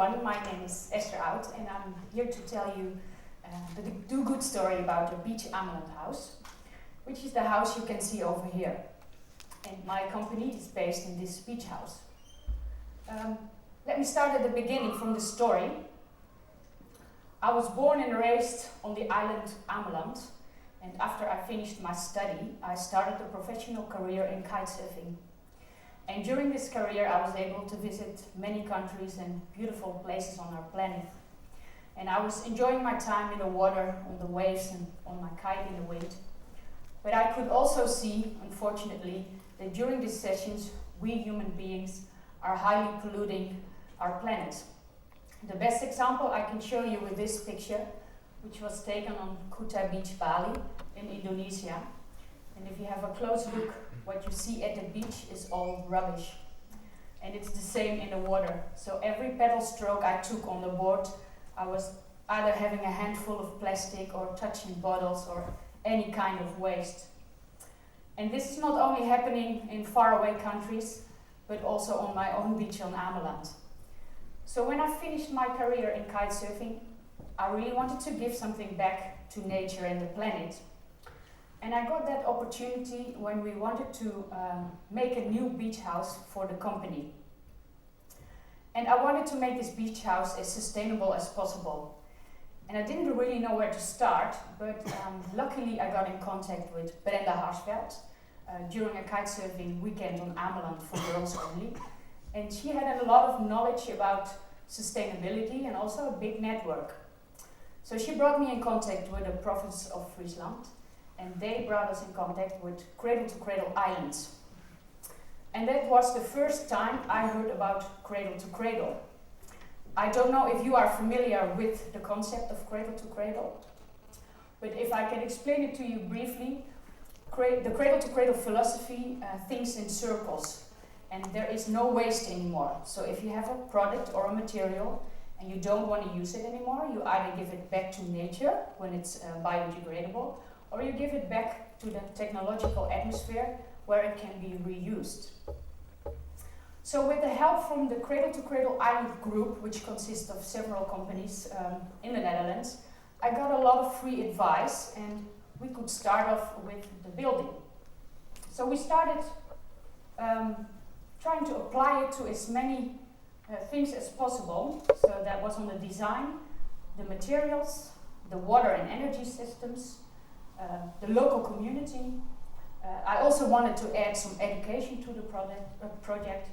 everyone, my name is Esther Oud and I'm here to tell you the do-good story about the Beach Ameland house, which is the house you can see over here. And my company is based in this beach house. Let me start at the beginning from the story. I was born and raised on the island Ameland, and after I finished my study, I started a professional career in kitesurfing. And during this career, I was able to visit many countries and beautiful places on our planet. And I was enjoying my time in the water, on the waves, and on my kite in the wind. But I could also see, unfortunately, that during these sessions, we human beings are highly polluting our planet. The best example I can show you with this picture, which was taken on Kuta Beach, Bali, in Indonesia. And if you have a close look, what you see at the beach is all rubbish. And it's the same in the water. So every paddle stroke I took on the board, I was either having a handful of plastic or touching bottles or any kind of waste. And this is not only happening in faraway countries, but also on my own beach on Ameland. So when I finished my career in kitesurfing, I really wanted to give something back to nature and the planet. And I got that opportunity when we wanted to make a new beach house for the company. And I wanted to make this beach house as sustainable as possible. And I didn't really know where to start, but luckily I got in contact with Brenda Harsveld during a kitesurfing weekend on Ameland for girls only. And she had a lot of knowledge about sustainability and also a big network. So she brought me in contact with the province of Friesland, and they brought us in contact with Cradle to Cradle Islands. And that was the first time I heard about Cradle to Cradle. I don't know if you are familiar with the concept of Cradle to Cradle, but if I can explain it to you briefly, the Cradle to Cradle philosophy thinks in circles, and there is no waste anymore. So if you have a product or a material and you don't want to use it anymore, you either give it back to nature when it's biodegradable, or you give it back to the technological atmosphere where it can be reused. So with the help from the Cradle to Cradle Island group, which consists of several companies in the Netherlands, I got a lot of free advice and we could start off with the building. So we started trying to apply it to as many things as possible. So that was on the design, the materials, the water and energy systems, the local community. I also wanted to add some education to the project,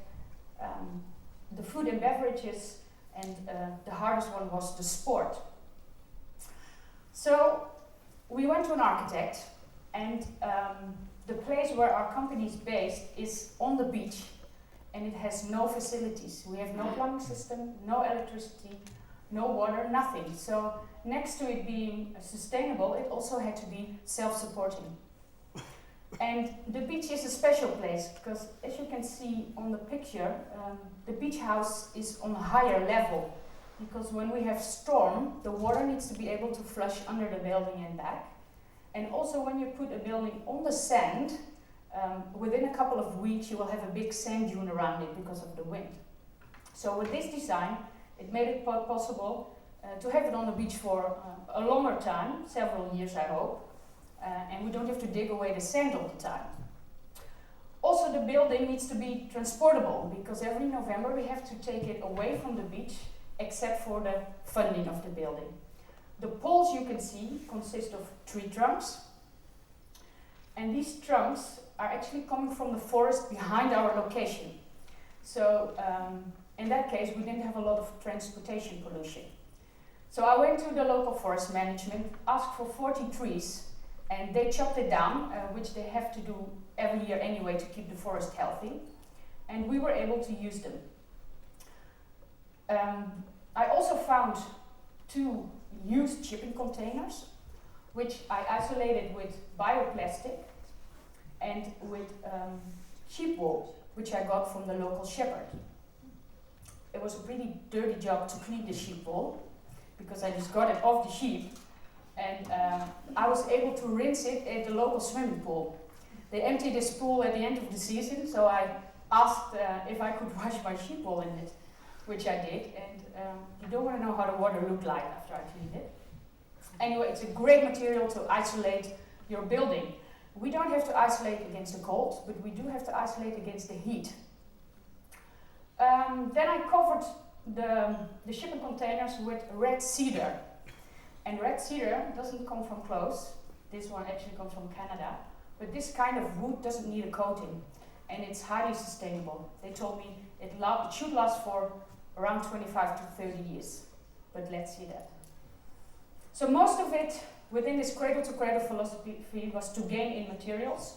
the food and beverages, and the hardest one was the sport. So we went to an architect, and the place where our company is based is on the beach, and it has no facilities. We have no plumbing system, no electricity, no water, nothing. So next to it being sustainable, it also had to be self-supporting. And the beach is a special place because, as you can see on the picture, the beach house is on a higher level, because when we have storm, the water needs to be able to flush under the building and back. And also when you put a building on the sand, within a couple of weeks you will have a big sand dune around it because of the wind. So with this design, it made it possible to have it on the beach for a longer time, several years I hope, and we don't have to dig away the sand all the time. Also, the building needs to be transportable, because every November we have to take it away from the beach, except for the funding of the building. The poles you can see consist of tree trunks, and these trunks are actually coming from the forest behind our location. So in that case, we didn't have a lot of transportation pollution. So I went to the local forest management, asked for 40 trees, and they chopped it down, which they have to do every year anyway to keep the forest healthy, and we were able to use them. I also found 2 used shipping containers, which I isolated with bioplastic and with sheep wool, which I got from the local shepherd. It was a pretty dirty job to clean the sheep wool, because I just got it off the sheep, and I was able to rinse it at the local swimming pool. They empty this pool at the end of the season, so I asked if I could wash my sheep wool in it. which I did, and you don't want to know how the water looked like after I cleaned it. Anyway, it's a great material to isolate your building. We don't have to isolate against the cold, but we do have to isolate against the heat. Then I covered the shipping containers with red cedar. And red cedar doesn't come from clothes. This one actually comes from Canada. But this kind of wood doesn't need a coating. And it's highly sustainable. They told me it should last for around 25 to 30 years. But let's see that. So most of it within this cradle-to-cradle philosophy was to gain in materials.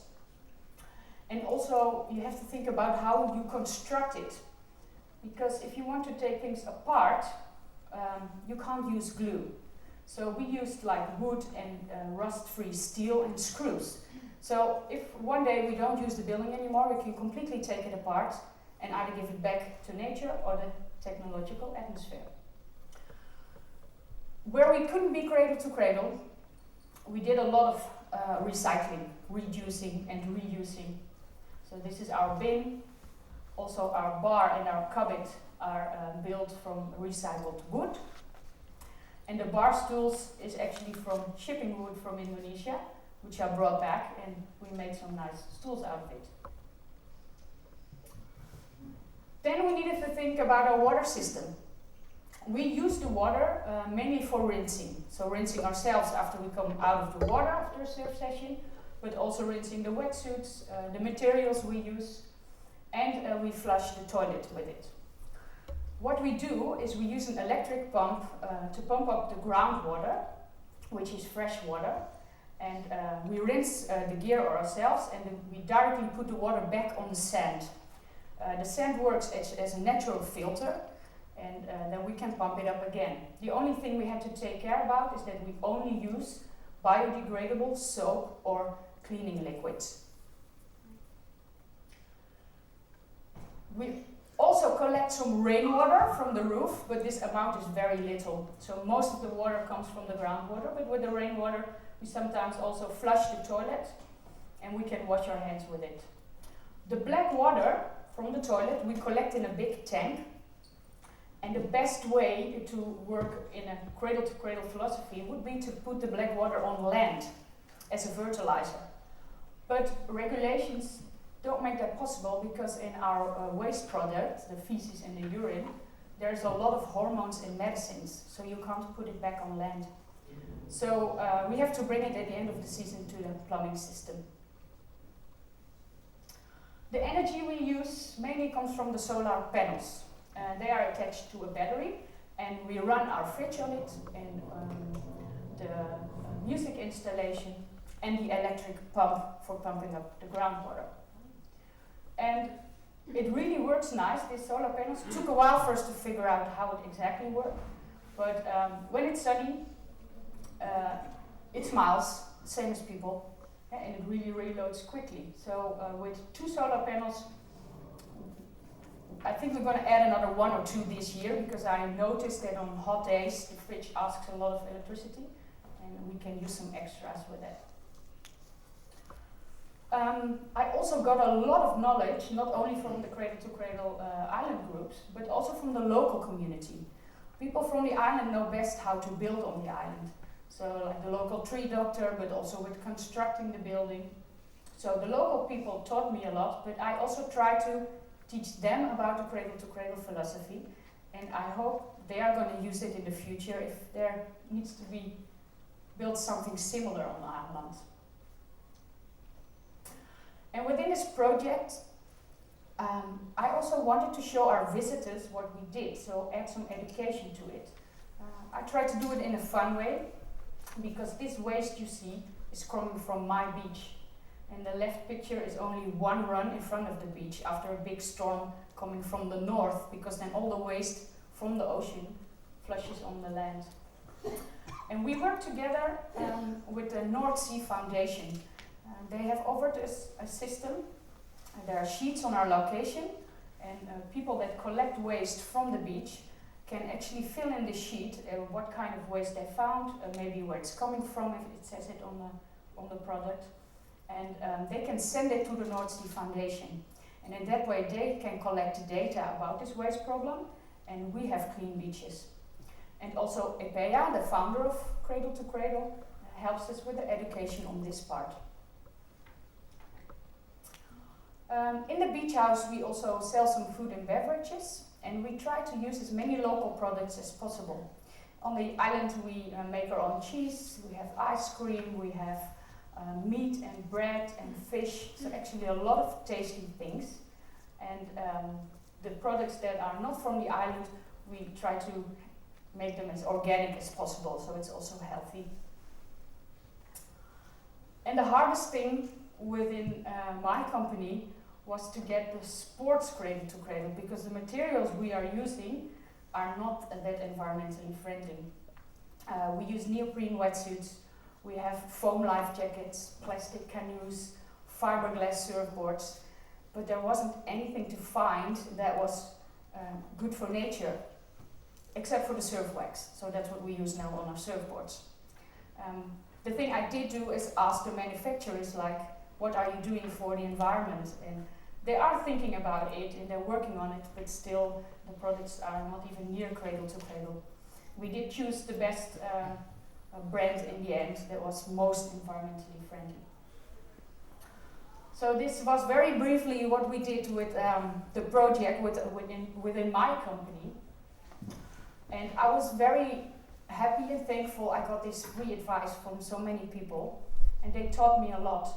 And also you have to think about how you construct it. Because if you want to take things apart, you can't use glue. So we used like wood and rust-free steel and screws. So if one day we don't use the building anymore, we can completely take it apart and either give it back to nature or the technological atmosphere. Where we couldn't be cradle to cradle, we did a lot of recycling, reducing and reusing. So this is our bin. Also our bar and our cupboard are built from recycled wood. And the bar stools is actually from shipping wood from Indonesia, which I brought back, and we made some nice stools out of it. Then we needed to think about our water system. We use the water mainly for rinsing. So rinsing ourselves after we come out of the water after a surf session, but also rinsing the wetsuits, the materials we use, and we flush the toilet with it. What we do is we use an electric pump to pump up the groundwater, which is fresh water, and we rinse the gear ourselves, and then we directly put the water back on the sand. The sand works as a natural filter, and then we can pump it up again. The only thing we had to take care about is that we only use biodegradable soap or cleaning liquids. We also collect some rainwater from the roof, but this amount is very little. So most of the water comes from the groundwater, but with the rainwater we sometimes also flush the toilet and we can wash our hands with it. The black water from the toilet we collect in a big tank, and the best way to work in a cradle-to-cradle philosophy would be to put the black water on land as a fertilizer. But regulations don't make that possible because in our waste products, the feces and the urine, there's a lot of hormones and medicines, so you can't put it back on land. So we have to bring it at the end of the season to the plumbing system. The energy we use mainly comes from the solar panels. They are attached to a battery, and we run our fridge on it, and the music installation, and the electric pump for pumping up the groundwater. And it really works nice, these solar panels. It took a while for us to figure out how it exactly worked, but when it's sunny, it smiles, same as people, and it really reloads quickly. So with 2 solar panels, I think we're going to add another 1 or 2 this year, because I noticed that on hot days the fridge asks a lot of electricity, and we can use some extras with that. I also got a lot of knowledge, not only from the cradle-to-cradle island groups, but also from the local community. People from the island know best how to build on the island. So like the local tree doctor, but also with constructing the building. So the local people taught me a lot, but I also try to teach them about the cradle-to-cradle philosophy, and I hope they are going to use it in the future if there needs to be built something similar on the island. And within this project, I also wanted to show our visitors what we did, so add some education to it. I tried to do it in a fun way, because this waste you see is coming from my beach. And the left picture is only one run in front of the beach after a big storm coming from the north, because then all the waste from the ocean flushes on the land. And we worked together with the North Sea Foundation. They have offered us a system. There are sheets on our location, and people that collect waste from the beach can actually fill in the sheet what kind of waste they found, maybe where it's coming from, if it says it on the product. And they can send it to the North Sea Foundation. And in that way they can collect data about this waste problem, and we have clean beaches. And also Epea, the founder of Cradle to Cradle, helps us with the education on this part. In the Beachhouse we also sell some food and beverages, and we try to use as many local products as possible. On the island we make our own cheese, we have ice cream, we have meat and bread and fish, so actually a lot of tasty things. And the products that are not from the island, we try to make them as organic as possible, so it's also healthy. And the hardest thing within my company was to get the sports Cradle to Cradle, because the materials we are using are not that environmentally friendly. We use neoprene wetsuits, we have foam life jackets, plastic canoes, fiberglass surfboards, but there wasn't anything to find that was good for nature, except for the surf wax. So that's what we use now on our surfboards. The thing I did do is ask the manufacturers, like, what are you doing for the environment? And they are thinking about it and they're working on it, but still the products are not even near Cradle to Cradle. We did choose the best brand in the end that was most environmentally friendly. So this was very briefly what we did with the project within my company. And I was very happy and thankful I got this free advice from so many people, and they taught me a lot.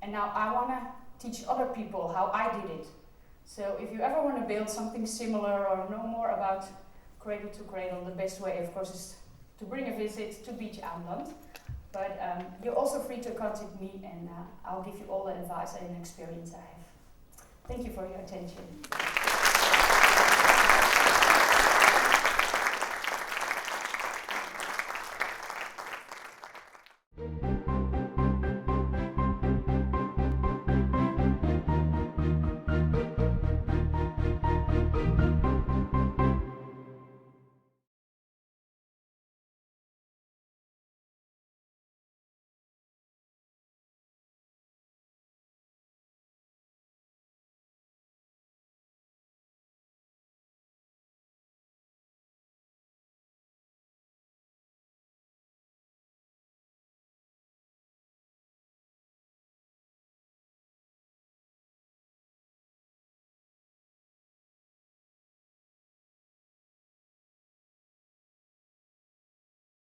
And now I want to teach other people how I did it. So if you ever want to build something similar or know more about Cradle to Cradle, the best way of course is to bring a visit to Beach Aanland. But you're also free to contact me, and I'll give you all the advice and experience I have. Thank you for your attention.